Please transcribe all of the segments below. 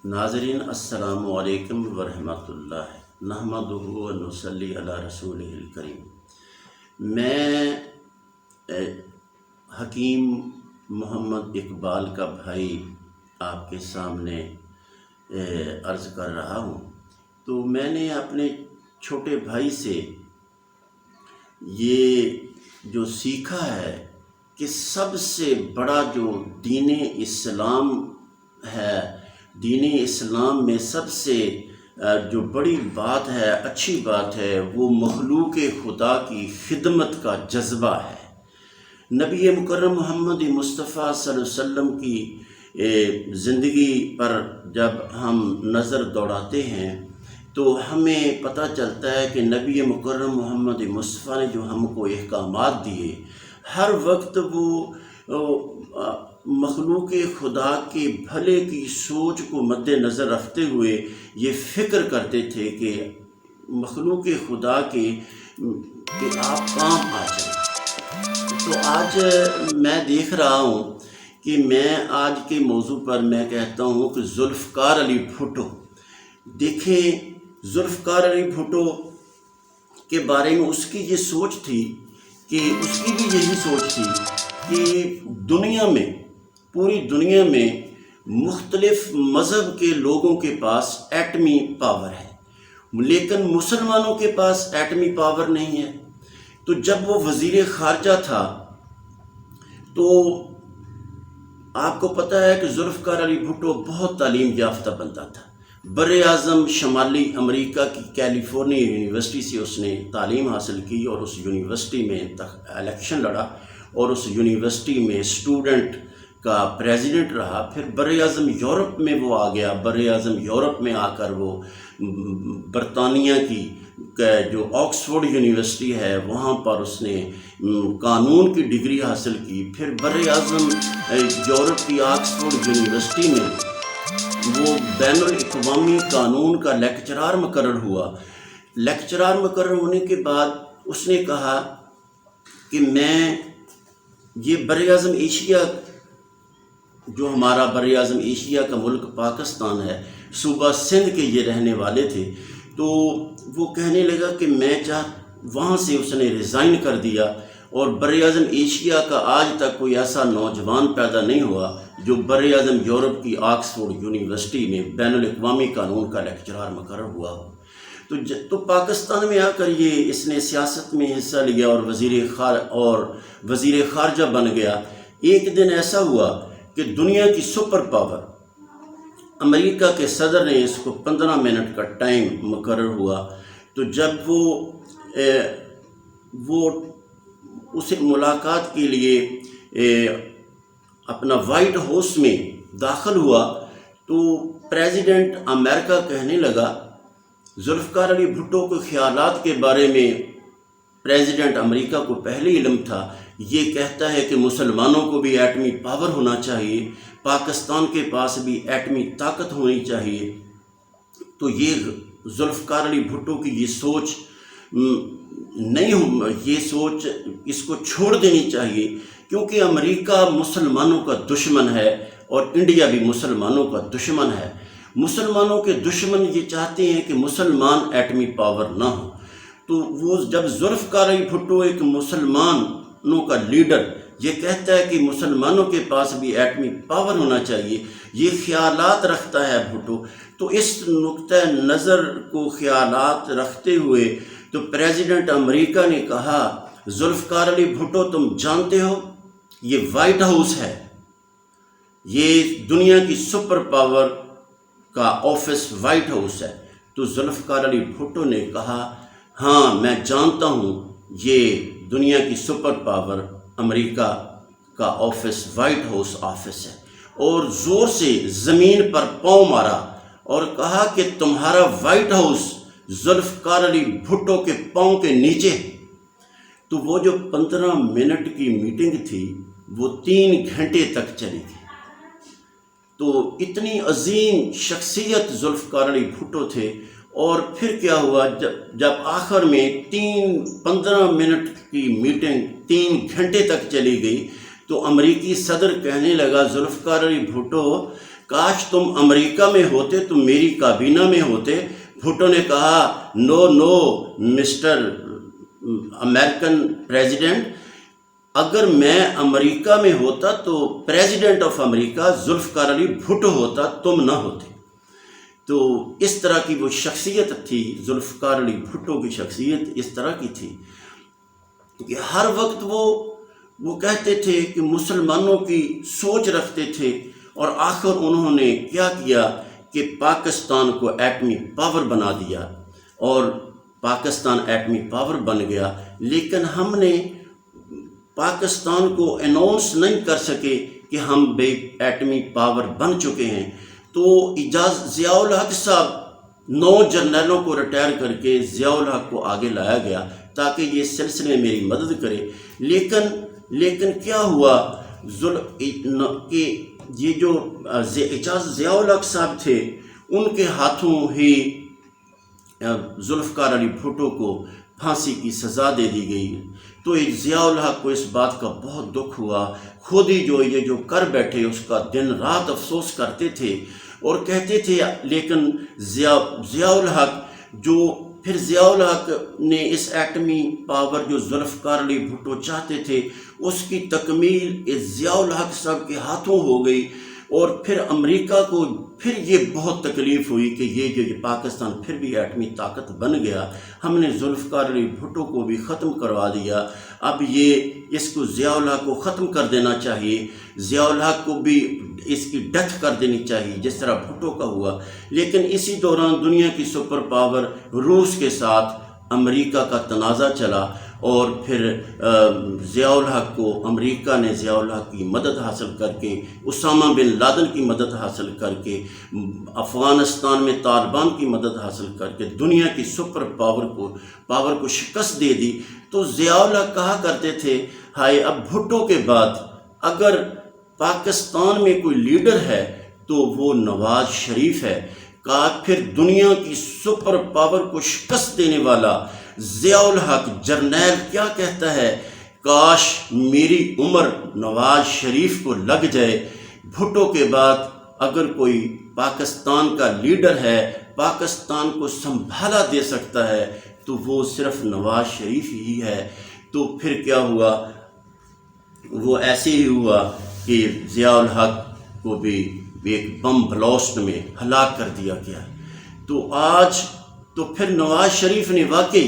ناظرین السلام علیکم ورحمۃ اللہ نحمدہ و نصلی علی رسولہ الکریم۔ میں حکیم محمد اقبال کا بھائی آپ کے سامنے عرض کر رہا ہوں۔ تو میں نے اپنے چھوٹے بھائی سے یہ جو سیکھا ہے کہ سب سے بڑا جو دین اسلام ہے، دین اسلام میں سب سے جو بڑی بات ہے، اچھی بات ہے، وہ مخلوق خدا کی خدمت کا جذبہ ہے۔ نبی مکرم محمد مصطفیٰ صلی اللہ علیہ وسلم کی زندگی پر جب ہم نظر دوڑاتے ہیں تو ہمیں پتہ چلتا ہے کہ نبی مکرم محمد مصطفیٰ نے جو ہم کو احکامات دیے، ہر وقت وہ مخلوق خدا کے بھلے کی سوچ کو مد نظر رکھتے ہوئے یہ فکر کرتے تھے کہ مخلوق خدا کہ آپ کام آ جائیں۔ تو آج میں دیکھ رہا ہوں کہ میں آج کے موضوع پر میں کہتا ہوں کہ ذوالفقار علی بھٹو۔ دیکھیں، ذوالفقار علی بھٹو کے بارے میں اس کی یہ سوچ تھی کہ اس کی بھی یہی سوچ تھی کہ دنیا میں، پوری دنیا میں مختلف مذہب کے لوگوں کے پاس ایٹمی پاور ہے، لیکن مسلمانوں کے پاس ایٹمی پاور نہیں ہے۔ تو جب وہ وزیر خارجہ تھا تو آپ کو پتہ ہے کہ ذوالفقار علی بھٹو بہت تعلیم یافتہ بندہ تھا۔ بر اعظم شمالی امریکہ کی کیلیفورنیا یونیورسٹی سے اس نے تعلیم حاصل کی اور اس یونیورسٹی میں الیکشن لڑا اور اس یونیورسٹی میں اسٹوڈنٹ کا پریزیڈنٹ رہا۔ پھر بر اعظم یورپ میں وہ آ گیا۔ بر اعظم یورپ میں آ کر وہ برطانیہ کی جو آکسفورڈ یونیورسٹی ہے وہاں پر اس نے قانون کی ڈگری حاصل کی۔ پھر بر اعظم یورپ کی آکسفورڈ یونیورسٹی میں وہ بین الاقوامی قانون کا لیکچرار مقرر ہوا۔ لیکچرار مقرر ہونے کے بعد اس نے کہا کہ میں یہ بر اعظم ایشیا، جو ہمارا بر اعظم ایشیا کا ملک پاکستان ہے، صوبہ سندھ کے یہ رہنے والے تھے، تو وہ کہنے لگا کہ میں وہاں سے اس نے ریزائن کر دیا اور بر اعظم ایشیا کا آج تک کوئی ایسا نوجوان پیدا نہیں ہوا جو بر اعظم یورپ کی آکسفورڈ یونیورسٹی میں بین الاقوامی قانون کا لیکچرار مقرر ہوا ہو۔ تو پاکستان میں آ کر اس نے سیاست میں حصہ لیا اور وزیر خارجہ بن گیا۔ ایک دن ایسا ہوا کہ دنیا کی سپر پاور امریکہ کے صدر نے اس کو 15 منٹ کا ٹائم مقرر ہوا۔ تو جب وہ اسے ملاقات کے لیے اپنا وائٹ ہاؤس میں داخل ہوا تو پریزیڈنٹ امریکہ کہنے لگا، ذوالفقار علی بھٹو کے خیالات کے بارے میں پریزیڈنٹ امریکہ کو پہلے علم تھا، یہ کہتا ہے کہ مسلمانوں کو بھی ایٹمی پاور ہونا چاہیے، پاکستان کے پاس بھی ایٹمی طاقت ہونی چاہیے۔ تو یہ ذوالفقار علی بھٹو کی یہ سوچ اس کو چھوڑ دینی چاہیے، کیونکہ امریکہ مسلمانوں کا دشمن ہے اور انڈیا بھی مسلمانوں کا دشمن ہے۔ مسلمانوں کے دشمن یہ چاہتے ہیں کہ مسلمان ایٹمی پاور نہ ہو۔ تو وہ جب ذوالفقار علی بھٹو ایک مسلمانوں کا لیڈر یہ کہتا ہے کہ مسلمانوں کے پاس بھی ایٹمی پاور ہونا چاہیے، یہ خیالات رکھتا ہے بھٹو، تو اس نقطہ نظر کو خیالات رکھتے ہوئے تو پریزیڈنٹ امریکہ نے کہا، ذوالفقار علی بھٹو تم جانتے ہو یہ وائٹ ہاؤس ہے، یہ دنیا کی سپر پاور کا آفس وائٹ ہاؤس ہے۔ تو ذوالفقار علی بھٹو نے کہا، ہاں میں جانتا ہوں یہ دنیا کی سپر پاور امریکہ کا آفس وائٹ ہاؤس آفس ہے، اور زور سے زمین پر پاؤں مارا اور کہا کہ تمہارا وائٹ ہاؤس ذوالفقار علی بھٹو کے پاؤں کے نیچے ہے۔ تو وہ جو 15 منٹ کی میٹنگ تھی وہ 3 گھنٹے تک چلی گئی۔ تو اتنی عظیم شخصیت ذوالفقار علی بھٹو تھے۔ اور پھر کیا ہوا، جب آخر میں 15 منٹ کی میٹنگ 3 گھنٹے تک چلی گئی تو امریکی صدر کہنے لگا، ذوالفقار علی بھٹو کاش تم امریکہ میں ہوتے، تم میری کابینہ میں ہوتے۔ بھٹو نے کہا نو نو مسٹر امریکن پریزیڈنٹ، اگر میں امریکہ میں ہوتا تو president of America Zulfiqar Ali Bhutto ہوتا، تم نہ ہوتے۔ تو اس طرح کی وہ شخصیت تھی، ذوالفقار علی بھٹو کی شخصیت اس طرح کی تھی کہ ہر وقت وہ کہتے تھے کہ مسلمانوں کی سوچ رکھتے تھے، اور آخر انہوں نے کیا کیا کہ پاکستان کو ایٹمی پاور بنا دیا، اور پاکستان ایٹمی پاور بن گیا، لیکن ہم نے پاکستان کو اناؤنس نہیں کر سکے کہ ہم بے ایٹمی پاور بن چکے ہیں۔ تو ضیاء الحق صاحب 9 جرنیلوں کو ریٹائر کر کے ضیاء الحق کو آگے لایا گیا تاکہ یہ سلسلے میری مدد کرے، لیکن کیا ہوا کہ یہ جو ضیاء الحق صاحب تھے ان کے ہاتھوں ہی ذوالفقار علی بھٹو کو پھانسی کی سزا دے دی گئی۔ تو ضیاء الحق کو اس بات کا بہت دکھ ہوا، خود ہی یہ جو کر بیٹھے اس کا دن رات افسوس کرتے تھے اور کہتے تھے، لیکن ضیاء الحق نے اس ایٹمی پاور جو ذوالفقار علی بھٹو چاہتے تھے اس کی تکمیل ضیاء الحق صاحب کے ہاتھوں ہو گئی، اور پھر امریکہ کو پھر یہ بہت تکلیف ہوئی کہ یہ پاکستان پھر بھی ایٹمی طاقت بن گیا، ہم نے ذوالفقار علی بھٹو کو بھی ختم کروا دیا، اب اس کو ضیاء الحق کو ختم کر دینا چاہیے، ضیاء الحق کو بھی اس کی ڈیتھ کر دینی چاہیے جس طرح بھٹو کا ہوا۔ لیکن اسی دوران دنیا کی سپر پاور روس کے ساتھ امریکہ کا تنازع چلا، اور پھر ضیاء الحق کو امریکہ نے ضیاء الحق کی مدد حاصل کر کے، اسامہ بن لادن کی مدد حاصل کر کے، افغانستان میں طالبان کی مدد حاصل کر کے دنیا کی سپر پاور کو شکست دے دی۔ تو ضیاء الحق کہا کرتے تھے، ہائے اب بھٹو کے بعد اگر پاکستان میں کوئی لیڈر ہے تو وہ نواز شریف ہے، کہا پھر دنیا کی سپر پاور کو شکست دینے والا ضیاء الحق جرنیل کیا کہتا ہے، کاش میری عمر نواز شریف کو لگ جائے۔ بھٹو کے بعد اگر کوئی پاکستان کا لیڈر ہے، پاکستان کو سنبھالا دے سکتا ہے تو وہ صرف نواز شریف ہی ہے۔ تو پھر کیا ہوا، وہ ایسے ہی ہوا کہ ضیاء الحق کو بھی ایک بم بلاسٹ میں ہلاک کر دیا گیا۔ تو آج تو پھر نواز شریف نے واقعی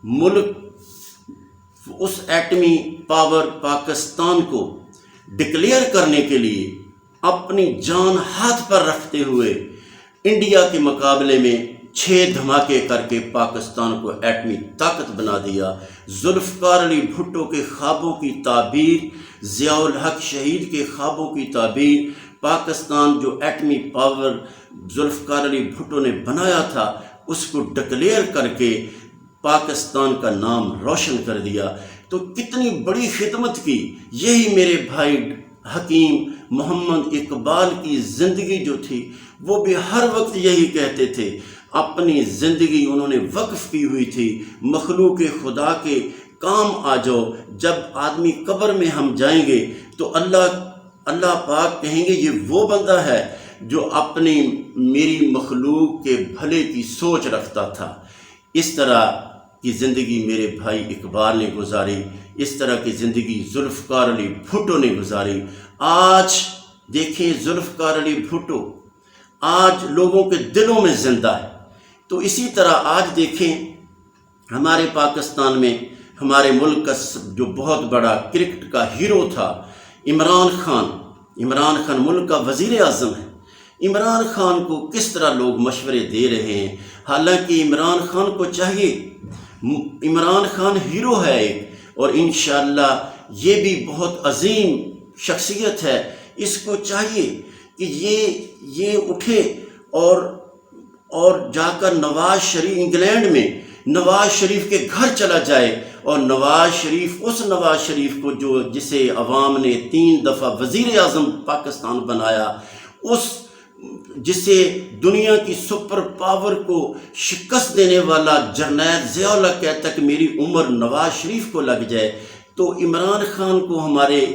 ملک اس ایٹمی پاور پاکستان کو ڈکلیئر کرنے کے لیے اپنی جان ہاتھ پر رکھتے ہوئے انڈیا کے مقابلے میں 6 دھماکے کر کے پاکستان کو ایٹمی طاقت بنا دیا۔ ذوالفقار علی بھٹو کے خوابوں کی تعبیر، ضیاء الحق شہید کے خوابوں کی تعبیر، پاکستان جو ایٹمی پاور ذوالفقار علی بھٹو نے بنایا تھا اس کو ڈکلیئر کر کے پاکستان کا نام روشن کر دیا۔ تو کتنی بڑی خدمت کی، یہی میرے بھائی حکیم محمد اقبال کی زندگی جو تھی وہ بھی ہر وقت یہی کہتے تھے، اپنی زندگی انہوں نے وقف کی ہوئی تھی مخلوق خدا کے کام آ جاؤ۔ جب آدمی قبر میں ہم جائیں گے تو اللہ پاک کہیں گے یہ وہ بندہ ہے جو اپنی میری مخلوق کے بھلے کی سوچ رکھتا تھا۔ اس طرح کی زندگی میرے بھائی اقبال نے گزاری، اس طرح کی زندگی ذوالفقار علی بھٹو نے گزاری۔ آج دیکھیں ذوالفقار علی بھٹو آج لوگوں کے دلوں میں زندہ ہے۔ تو اسی طرح آج دیکھیں ہمارے پاکستان میں ہمارے ملک کا جو بہت بڑا کرکٹ کا ہیرو تھا عمران خان ملک کا وزیر اعظم ہے۔ عمران خان کو کس طرح لوگ مشورے دے رہے ہیں، حالانکہ عمران خان کو چاہیے، عمران خان ہیرو ہے ایک، اور انشاءاللہ یہ بھی بہت عظیم شخصیت ہے، اس کو چاہیے کہ یہ اٹھے اور جا کر نواز شریف انگلینڈ میں نواز شریف کے گھر چلا جائے، اور نواز شریف کو جسے عوام نے 3 دفعہ وزیر اعظم پاکستان بنایا، جسے دنیا کی سپر پاور کو شکست دینے والا جرنیل ضیاء الحق کہتا کہ میری عمر نواز شریف کو لگ جائے، تو عمران خان کو ہمارے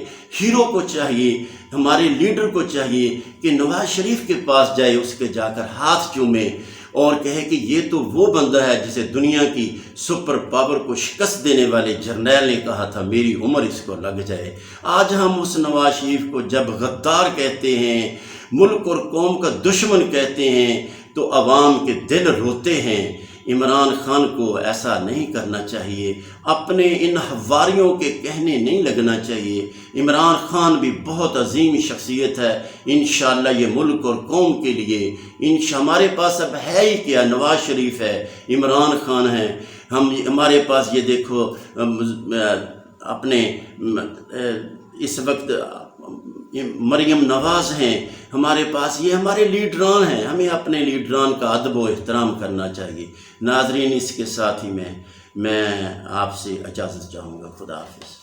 ہیرو کو چاہیے، ہمارے لیڈر کو چاہیے کہ نواز شریف کے پاس جائے، اس کے جا کر ہاتھ چومے اور کہے کہ یہ تو وہ بندہ ہے جسے دنیا کی سپر پاور کو شکست دینے والے جرنیل نے کہا تھا میری عمر اس کو لگ جائے۔ آج ہم اس نواز شریف کو جب غدار کہتے ہیں، ملک اور قوم کا دشمن کہتے ہیں، تو عوام کے دل روتے ہیں۔ عمران خان کو ایسا نہیں کرنا چاہیے، اپنے ان حواریوں کے کہنے نہیں لگنا چاہیے۔ عمران خان بھی بہت عظیم شخصیت ہے، انشاءاللہ یہ ملک اور قوم کے لیے ہمارے پاس اب ہے ہی کیا، نواز شریف ہے، عمران خان ہے، ہمارے پاس یہ دیکھو اپنے اس وقت مریم نواز ہیں ہمارے پاس، یہ ہمارے لیڈران ہیں، ہمیں اپنے لیڈران کا ادب و احترام کرنا چاہیے۔ ناظرین، اس کے ساتھ ہی میں آپ سے اجازت چاہوں گا۔ خدا حافظ۔